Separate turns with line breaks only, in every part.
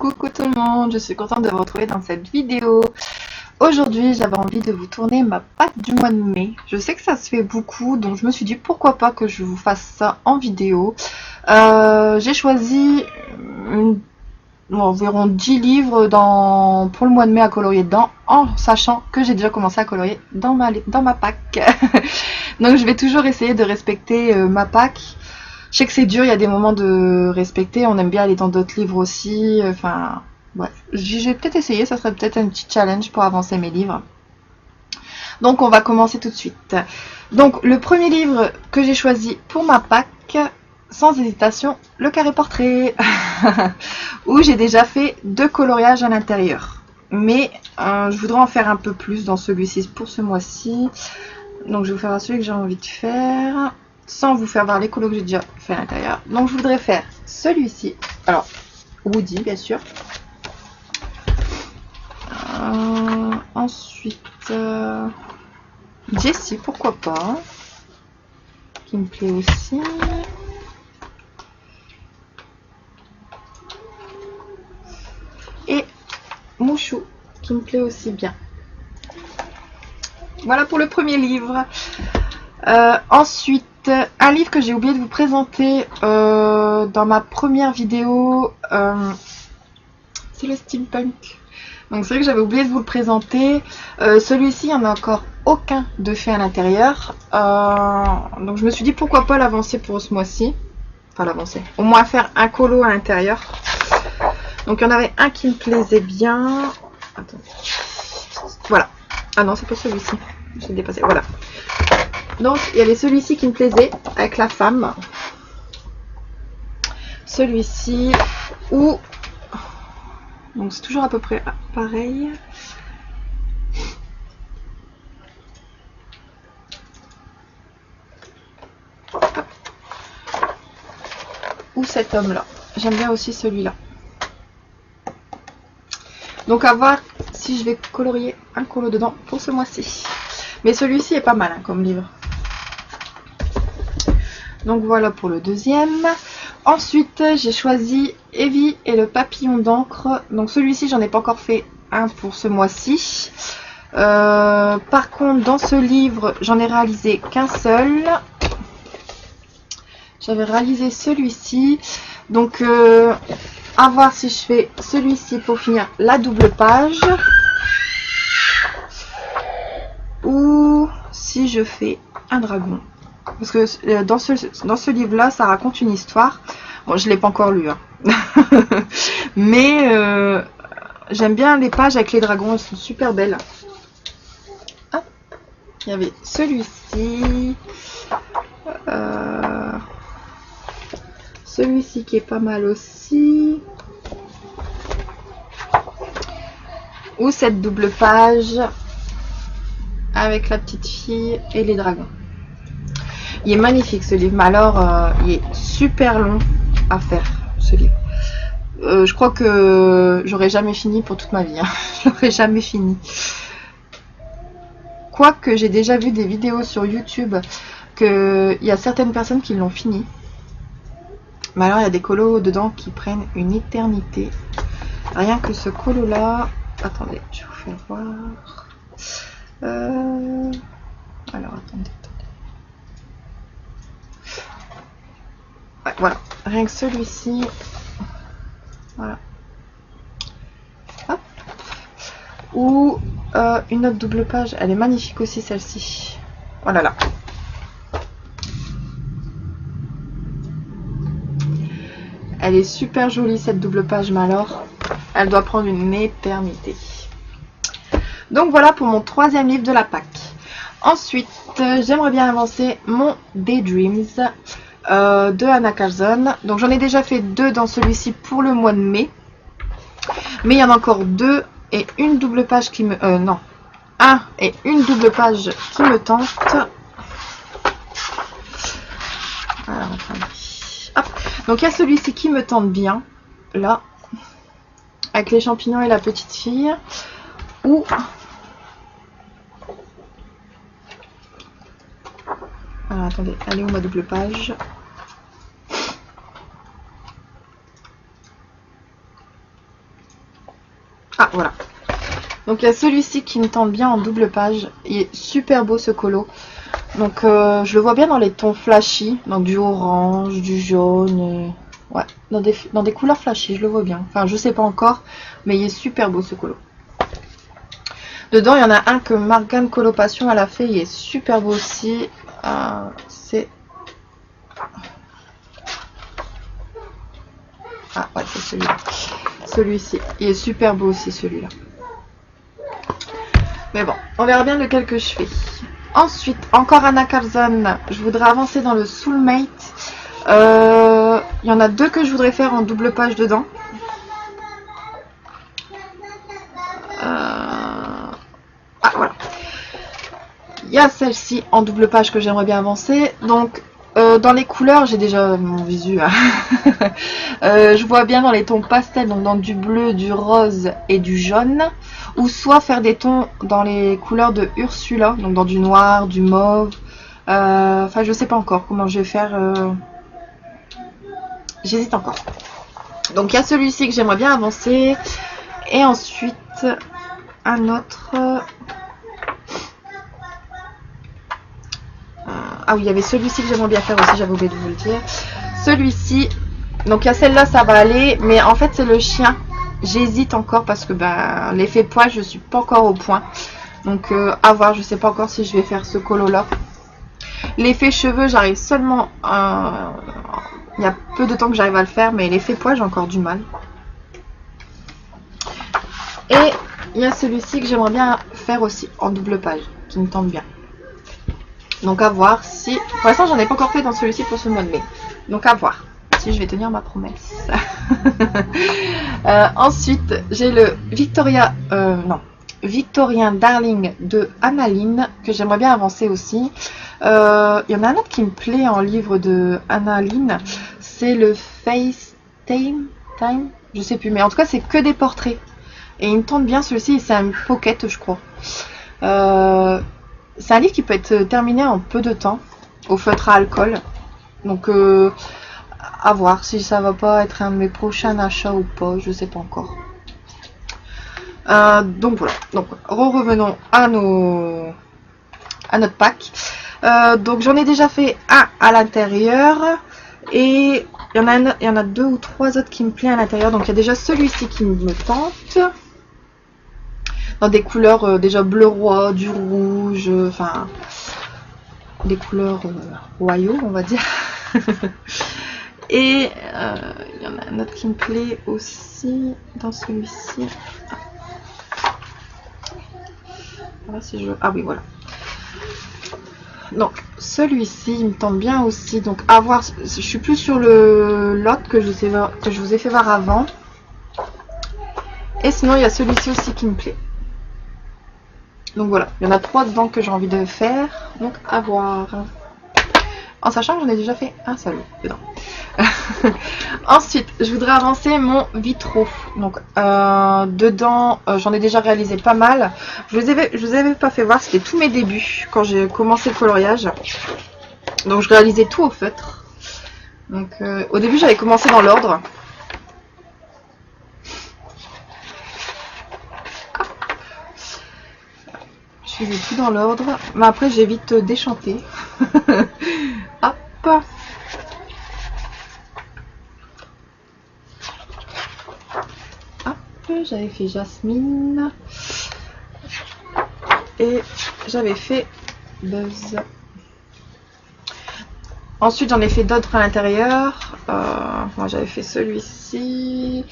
Coucou tout le monde, je suis contente de vous retrouver dans cette vidéo. Aujourd'hui, j'avais envie de vous tourner ma pâte du mois de mai. Je sais que ça se fait beaucoup, donc je me suis dit pourquoi pas que je vous fasse ça en vidéo. J'ai choisi environ 10 livres pour le mois de mai à colorier dedans, en sachant que j'ai déjà commencé à colorier dans ma pack. Donc je vais toujours essayer de respecter ma pack. Je sais que c'est dur, il y a des moments de respecter, on aime bien aller dans d'autres livres aussi, enfin, bref. Je vais peut-être essayer, ça serait peut-être un petit challenge pour avancer mes livres. Donc on va commencer tout de suite. Donc le premier livre que j'ai choisi pour ma pack, sans hésitation, le carré portrait, où j'ai déjà fait 2 coloriages à l'intérieur. Mais je voudrais en faire un peu plus dans celui-ci pour ce mois-ci. Donc je vais vous faire celui que j'ai envie de faire, sans vous faire voir les colos que j'ai déjà fait à l'intérieur. Donc je voudrais faire celui-ci, alors Woody bien sûr. Ensuite Jessie, pourquoi pas, qui me plaît aussi. Et Mouchou, qui me plaît aussi bien. Voilà pour le premier livre. Ensuite, un livre que j'ai oublié de vous présenter dans ma première vidéo, c'est le steampunk. Donc c'est vrai que j'avais oublié de vous le présenter. Celui-ci, il n'y en a encore aucun de fait à l'intérieur. Donc je me suis dit pourquoi pas l'avancer pour ce mois-ci. Enfin l'avancer. Au moins faire un colo à l'intérieur. Donc il y en avait un qui me plaisait bien. Attends. Voilà. Ah non, c'est pas celui-ci. J'ai dépassé. Voilà. Donc il y avait celui-ci qui me plaisait avec la femme. Celui-ci ou donc c'est toujours à peu près pareil. Hop. Ou cet homme-là. J'aime bien aussi celui-là. Donc à voir si je vais colorier un colo dedans pour ce mois-ci. Mais celui-ci est pas mal hein, comme livre. Donc voilà pour le deuxième. Ensuite j'ai choisi Evie et le papillon d'encre. Donc celui-ci j'en ai pas encore fait un pour ce mois-ci. Par contre dans ce livre j'en ai réalisé qu'un seul. J'avais réalisé celui-ci. Donc à voir si je fais celui-ci pour finir la double page. Ou si je fais un dragon. Parce que dans ce livre-là, ça raconte une histoire. Bon, je ne l'ai pas encore lu. Hein. Mais j'aime bien les pages avec les dragons. Elles sont super belles. Hop. Il y avait celui-ci. Celui-ci qui est pas mal aussi. Ou cette double page avec la petite fille et les dragons. Il est magnifique ce livre, mais alors il est super long à faire ce livre. Je crois que j'aurais jamais fini pour toute ma vie. Hein. J'aurais jamais fini. Quoique j'ai déjà vu des vidéos sur YouTube qu'il y a certaines personnes qui l'ont fini. Mais alors il y a des colos dedans qui prennent une éternité. Rien que ce colo là. Attendez, je vais vous faire voir. Alors attendez. Ouais, voilà, rien que celui-ci. Voilà. Hop. Ou une autre double page. Elle est magnifique aussi celle-ci. Voilà là. Elle est super jolie cette double page, mais alors elle doit prendre une éternité. Donc voilà pour mon troisième livre de la pack. Ensuite, j'aimerais bien avancer mon Daydreams de Anna Carlson. Donc j'en ai déjà fait 2 dans celui-ci pour le mois de mai. Mais il y en a encore 2 et une double page qui me... non. 1 et une double page qui me tente. Alors, attendez. Hop. Donc il y a celui-ci qui me tente bien. Là. Avec les champignons et la petite fille. Ou... Alors attendez, elle est où ma double page? Ah, voilà. Donc il y a celui-ci qui me tente bien en double page. Il est super beau ce colo. Donc je le vois bien dans les tons flashy. Donc du orange, du jaune. Ouais, dans des couleurs flashy, je le vois bien. Enfin, je sais pas encore, mais il est super beau ce colo. Dedans, il y en a un que Morgane Coloration elle a fait. Il est super beau aussi. C'est... Ah ouais, c'est celui-là. Celui-ci. Il est super beau aussi celui-là. Mais bon, on verra bien lequel que je fais. Ensuite, encore Anna Carlson. Je voudrais avancer dans le Soulmate. Il y en a deux que je voudrais faire en double page dedans. Ah, voilà. Il y a celle-ci en double page que j'aimerais bien avancer. Donc, dans les couleurs, j'ai déjà mon visu. Hein. Je vois bien dans les tons pastels, donc dans du bleu, du rose et du jaune. Ou soit faire des tons dans les couleurs de Ursula, donc dans du noir, du mauve. Enfin, je sais pas encore comment je vais faire. J'hésite encore. Donc, il y a celui-ci que j'aimerais bien avancer. Et ensuite, un autre. Ah oui, il y avait celui-ci que j'aimerais bien faire aussi, j'avais oublié de vous le dire. Celui-ci, donc il y a celle-là, ça va aller, mais en fait c'est le chien. J'hésite encore parce que ben, l'effet poil, je suis pas encore au point. Donc à voir, je sais pas encore si je vais faire ce colo-là. L'effet cheveux, j'arrive seulement... il y a peu de temps que j'arrive à le faire, mais l'effet poil, j'ai encore du mal. Et il y a celui-ci que j'aimerais bien faire aussi en double page, qui me tente bien. Donc à voir si... Pour l'instant, j'en ai pas encore fait dans celui-ci pour ce mois de mai. Donc à voir si je vais tenir ma promesse. Ensuite, j'ai le Victorien Darling de Annaline, que j'aimerais bien avancer aussi. Il y en a un autre qui me plaît en livre de Annaline. C'est le FaceTime, je sais plus. Mais en tout cas, c'est que des portraits. Et il me tente bien celui-ci. C'est un pocket, je crois. C'est un livre qui peut être terminé en peu de temps, au feutre à alcool. Donc, à voir si ça va pas être un de mes prochains achats ou pas, je sais pas encore. Donc voilà. Donc, revenons à notre pack. Donc, j'en ai déjà fait un à l'intérieur. Et il y en a deux ou trois autres qui me plaisent à l'intérieur. Donc, il y a déjà celui-ci qui me tente. Dans des couleurs déjà bleu roi, du rouge, enfin des couleurs royaux on va dire. Et il y en a un autre qui me plaît aussi dans celui-ci. Ah oui, voilà. Donc celui-ci il me tente bien aussi. Donc à voir, je suis plus sur le lot que je vous ai fait voir avant. Et sinon il y a celui-ci aussi qui me plaît. Donc voilà, il y en a trois dedans que j'ai envie de faire, donc à voir. En sachant que j'en ai déjà fait un seul dedans. Ensuite, je voudrais avancer mon vitro. Donc dedans, j'en ai déjà réalisé pas mal. Je vous avais pas fait voir, c'était tous mes débuts quand j'ai commencé le coloriage. Donc je réalisais tout au feutre. Donc au début, j'avais commencé dans l'ordre. Je faisais tout dans l'ordre, mais après j'ai vite déchanté. Hop. Hop, j'avais fait Jasmine. Et j'avais fait Buzz. Ensuite j'en ai fait d'autres à l'intérieur. Moi j'avais fait celui-ci.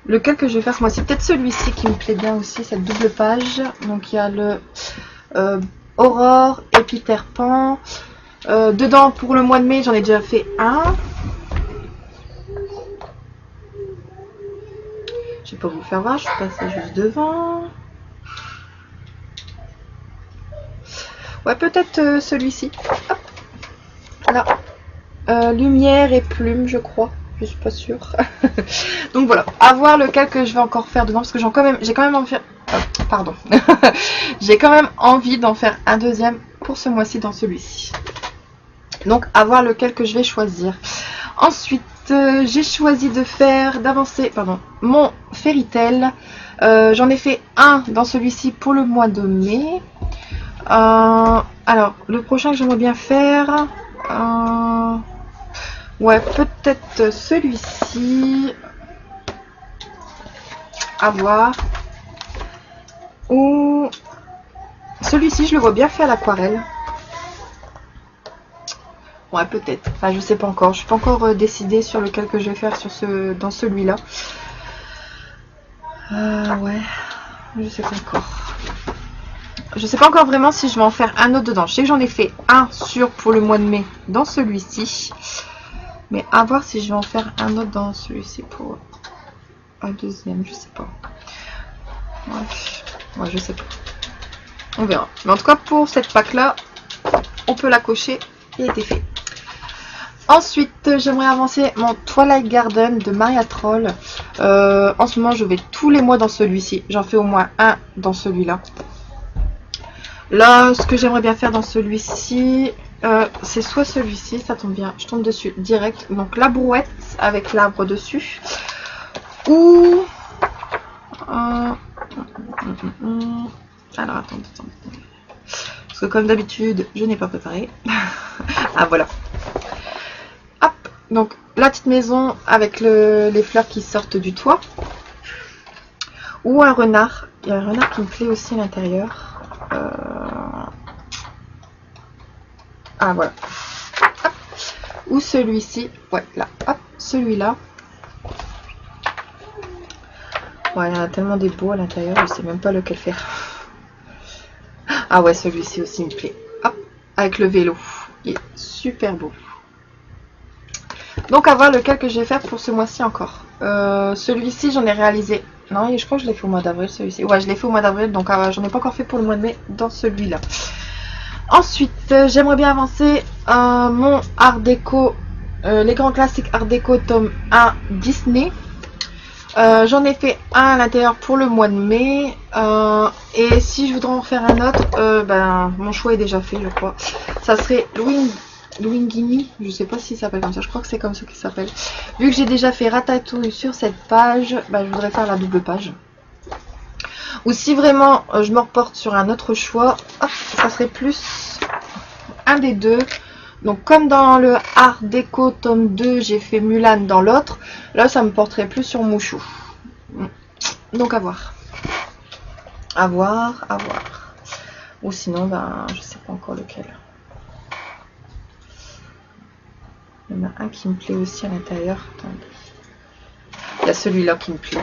Lequel que je vais faire ce mois-ci, peut-être celui-ci qui me plaît bien aussi, cette double page. Donc il y a le Aurore et Peter Pan. Dedans pour le mois de mai, j'en ai déjà fait un. Je vais pas vous le faire voir, je suis passée juste devant. Ouais, peut-être celui-ci. Voilà. Lumière et plume, je crois. Je suis pas sûre. Donc voilà, à voir lequel que je vais encore faire dedans parce que j'ai quand même envie. Pardon. J'ai quand même envie d'en faire un deuxième pour ce mois-ci dans celui-ci. Donc à voir lequel que je vais choisir. Ensuite, j'ai choisi d'avancer mon Fairy Tail. J'en ai fait un dans celui-ci pour le mois de mai. Alors, le prochain que j'aimerais bien faire, ouais, peut-être celui-ci, à voir. Ou celui-ci, je le vois bien fait à l'aquarelle. Ouais, peut-être. Enfin, je sais pas encore. Je suis pas encore décidée sur lequel que je vais faire dans celui-là. Ouais, je sais pas encore. Je sais pas encore vraiment si je vais en faire un autre dedans. Je sais que j'en ai fait un pour le mois de mai dans celui-ci. Mais à voir si je vais en faire un autre dans celui-ci pour un deuxième. Je sais pas. Ouais, je sais pas. On verra. Mais en tout cas, pour cette pack-là, on peut la cocher. Il a été fait. Ensuite, j'aimerais avancer mon Twilight Garden de Maria Troll. En ce moment, je vais tous les mois dans celui-ci. J'en fais au moins un dans celui-là. Là, ce que j'aimerais bien faire dans celui-ci, c'est soit celui-ci, ça tombe bien, je tombe dessus direct. Donc la brouette avec l'arbre dessus. Ou... alors, attendez. Parce que comme d'habitude, je n'ai pas préparé. Ah, voilà. Hop, donc la petite maison avec les fleurs qui sortent du toit. Ou un renard. Il y a un renard qui me plaît aussi à l'intérieur. Ah, voilà. Hop. Ou celui-ci. Ouais, là. Hop, celui-là. Ouais, il y en a tellement des beaux à l'intérieur, je sais même pas lequel faire. Ah ouais, celui-ci aussi me plaît. Hop, avec le vélo. Il est super beau. Donc à voir lequel que je vais faire pour ce mois-ci encore. Celui-ci, j'en ai réalisé. Non, je crois que je l'ai fait au mois d'avril, celui-ci. Ouais, je l'ai fait au mois d'avril, donc j'en ai pas encore fait pour le mois de mai dans celui-là. Ensuite, j'aimerais bien avancer mon Art Déco, les grands classiques Art Déco tome 1 Disney. J'en ai fait un à l'intérieur pour le mois de mai. Et si je voudrais en faire un autre, mon choix est déjà fait, je crois. Ça serait Luingini, je sais pas s'il s'appelle comme ça, je crois que c'est comme ça qu'il s'appelle. Vu que j'ai déjà fait Ratatouille sur cette page, je voudrais faire la double page. Ou si vraiment je me reporte sur un autre choix, hop, ça serait plus un des deux. Donc comme dans le Art Déco tome 2, j'ai fait Mulan dans l'autre, là ça me porterait plus sur Mouchou. Donc à voir. À voir. Ou sinon, je sais pas encore lequel. Il y en a un qui me plaît aussi à l'intérieur. Attendez. Il y a celui-là qui me plaît.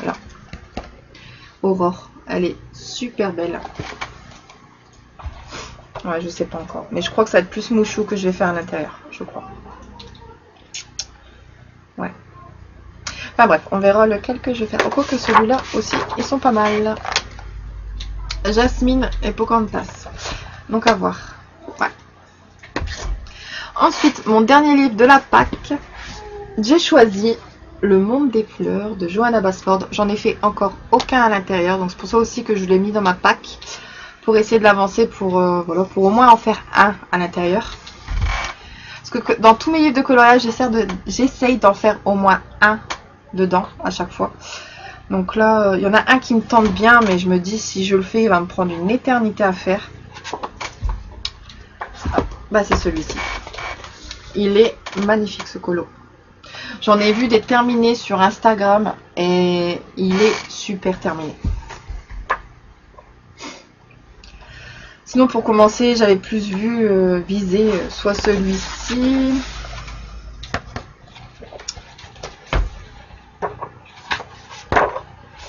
Là. Aurore. Elle est super belle. Ouais, je sais pas encore. Mais je crois que ça va être plus Mouchou que je vais faire à l'intérieur. Je crois. Ouais. Enfin bref, on verra lequel que je vais faire. Au que celui-là aussi, ils sont pas mal. Jasmine et Pocahontas. Donc à voir. Ouais. Ensuite, mon dernier livre de la pack. J'ai choisi Le Monde des Fleurs de Johanna Basford. J'en ai fait encore aucun à l'intérieur. Donc c'est pour ça aussi que je l'ai mis dans ma pack. Pour essayer de l'avancer pour au moins en faire un à l'intérieur. Parce que dans tous mes livres de coloriage, j'essaye d'en faire au moins un dedans à chaque fois. Donc là, il y en a un qui me tente bien, mais je me dis si je le fais, il va me prendre une éternité à faire. C'est celui-ci. Il est magnifique ce colo. J'en ai vu des terminés sur Instagram et il est super terminé. Sinon pour commencer, j'avais plus visé soit celui-ci.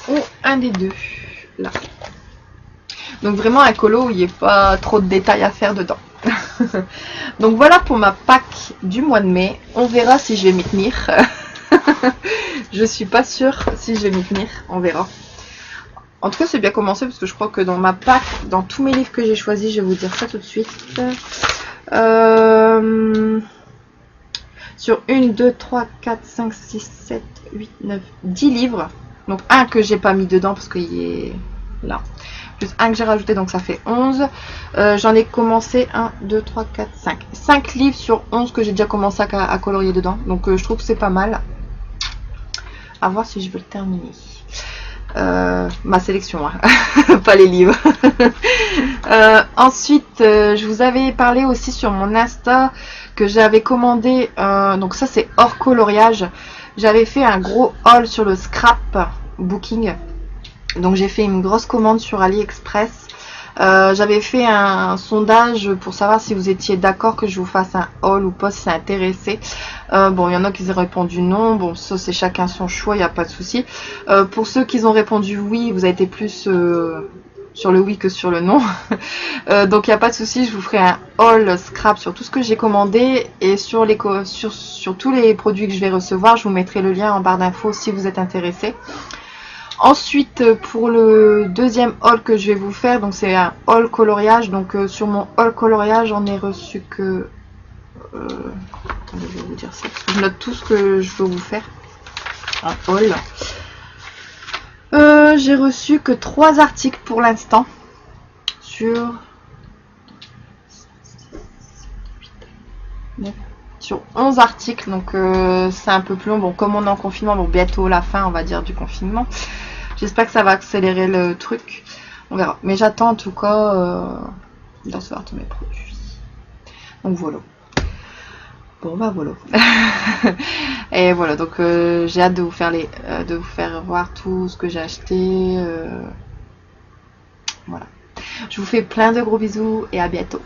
Ou un des deux. Là. Donc vraiment un colo où il n'y a pas trop de détails à faire dedans. Donc voilà pour ma pack du mois de mai. On verra si je vais m'y tenir. Je suis pas sûre si je vais m'y tenir. On verra. En tout cas, c'est bien commencé parce que je crois que dans ma pack, dans tous mes livres que j'ai choisis, je vais vous dire ça tout de suite. Sur 1, 2, 3, 4, 5, 6, 7, 8, 9, 10 livres. Donc un que j'ai pas mis dedans parce qu'il est là. plus un que j'ai rajouté, donc ça fait 11. J'en ai commencé 1, 2, 3, 4, 5. 5 livres sur 11 que j'ai déjà commencé à colorier dedans. Donc je trouve que c'est pas mal. À voir si je veux le terminer. Ma sélection, hein. Pas les livres. Ensuite, je vous avais parlé aussi sur mon Insta que j'avais commandé, donc ça c'est hors coloriage. J'avais fait un gros haul sur le scrap booking. Donc j'ai fait une grosse commande sur AliExpress. J'avais fait un sondage pour savoir si vous étiez d'accord que je vous fasse un haul ou pas, si ça intéressait. Bon, il y en a qui ont répondu non. Bon, ça c'est chacun son choix, il n'y a pas de souci. Pour ceux qui ont répondu oui, vous avez été plus sur le oui que sur le non. Donc il n'y a pas de souci, je vous ferai un haul scrap sur tout ce que j'ai commandé et sur tous les produits que je vais recevoir. Je vous mettrai le lien en barre d'infos si vous êtes intéressé. Ensuite, pour le deuxième haul que je vais vous faire, donc c'est un haul coloriage. Donc sur mon haul coloriage, j'en ai reçu que... attendez, je vais vous dire ça. Je note tout ce que je veux vous faire. Un haul. J'ai reçu que 3 articles pour l'instant. Sur 11 articles. Donc c'est un peu plus long. Bon, comme on est en confinement, bon, bientôt la fin, on va dire, du confinement. J'espère que ça va accélérer le truc. On verra. Mais j'attends en tout cas de recevoir tous mes produits. Donc voilà. Bon bah voilà. Et voilà, donc j'ai hâte de vous faire voir tout ce que j'ai acheté. Voilà. Je vous fais plein de gros bisous et à bientôt.